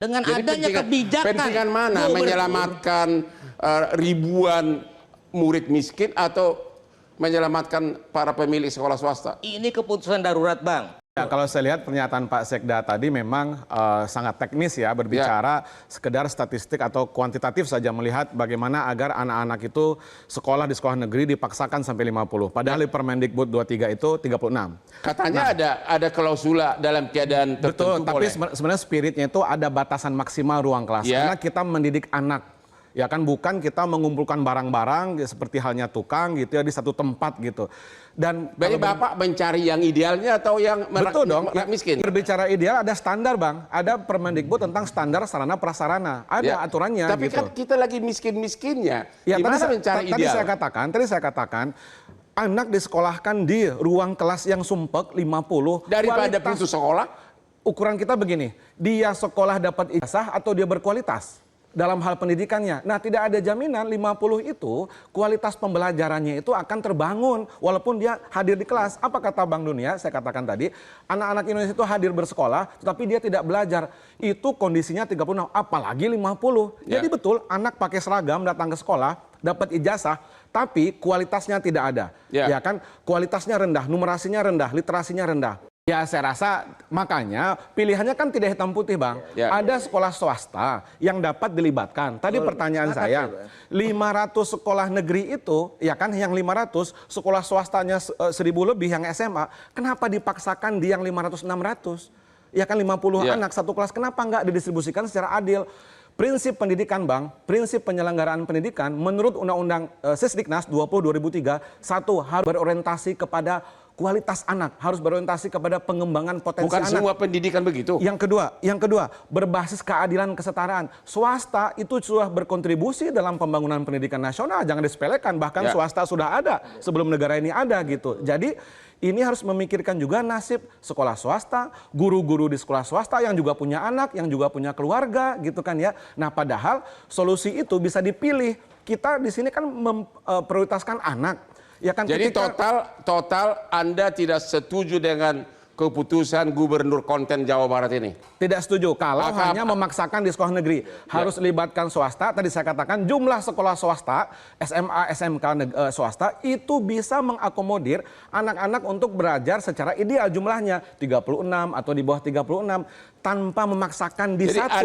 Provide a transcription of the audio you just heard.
Dengan Jadi adanya kebijakan pentingan mana? gubernur, Menyelamatkan ribuan murid miskin atau menyelamatkan para pemilik sekolah swasta? ini keputusan darurat, Bang. Ya, kalau saya lihat pernyataan Pak Sekda tadi memang sangat teknis ya, berbicara sekedar statistik atau kuantitatif saja melihat bagaimana agar anak-anak itu sekolah di sekolah negeri dipaksakan sampai 50. Padahal di Permendikbud 23 itu 36. Katanya ada klausula dalam keadaan tertentu. Betul, tapi sebenarnya spiritnya itu ada batasan maksimal ruang kelas. Karena kita mendidik anak. Ya kan, bukan kita mengumpulkan barang-barang seperti halnya tukang gitu ya di satu tempat gitu. Dan berarti Bapak mencari yang idealnya atau yang betul dong, miskin? Berbicara ideal ada standar, Bang. Ada Permendikbud tentang standar sarana prasarana. Ada aturannya. Tapi gitu. Kan kita lagi miskin-miskinnya. Ya, gimana mencari ideal? Tadi saya katakan anak disekolahkan di ruang kelas yang sumpek 50 daripada pintu sekolah. Ukuran kita begini, dia sekolah dapat ijazah atau dia berkualitas dalam hal pendidikannya. Nah, tidak ada jaminan 50 itu kualitas pembelajarannya itu akan terbangun walaupun dia hadir di kelas. Apa kata Bank Dunia? Saya katakan tadi, anak-anak Indonesia itu hadir bersekolah tetapi dia tidak belajar. Itu kondisinya 36, apalagi 50. Jadi betul, anak pakai seragam datang ke sekolah, dapat ijazah, tapi kualitasnya tidak ada. Ya kan? Kualitasnya rendah, numerasinya rendah, literasinya rendah. Ya, saya rasa makanya pilihannya kan tidak hitam putih, Bang. Ada sekolah swasta yang dapat dilibatkan. Tadi pertanyaan saya, 500 sekolah negeri itu, ya kan, yang 500, sekolah swastanya 1000 lebih yang SMA, kenapa dipaksakan di yang 500-600? Ya kan, 50 anak satu kelas, kenapa nggak didistribusikan secara adil? Prinsip pendidikan, Bang, prinsip penyelenggaraan pendidikan menurut Undang-Undang Sisdiknas 20/2003, satu, harus berorientasi kepada kualitas anak, harus berorientasi kepada pengembangan potensi anak. Bukan semua pendidikan begitu. Yang kedua, berbasis keadilan kesetaraan. Swasta itu sudah berkontribusi dalam pembangunan pendidikan nasional, jangan disepelekan. Bahkan swasta sudah ada sebelum negara ini ada gitu. Jadi ini harus memikirkan juga nasib sekolah swasta, guru-guru di sekolah swasta yang juga punya anak, yang juga punya keluarga gitu kan ya. Nah, padahal solusi itu bisa dipilih. Kita di sini kan memprioritaskan anak. Ya kan, jadi total Anda tidak setuju dengan keputusan Gubernur Konten Jawa Barat ini? Tidak setuju. Kalau hanya memaksakan di sekolah negeri harus libatkan swasta. Tadi saya katakan jumlah sekolah swasta, SMA, SMK swasta itu bisa mengakomodir anak-anak untuk belajar secara ideal, jumlahnya 36 atau di bawah 36 tanpa memaksakan di satu.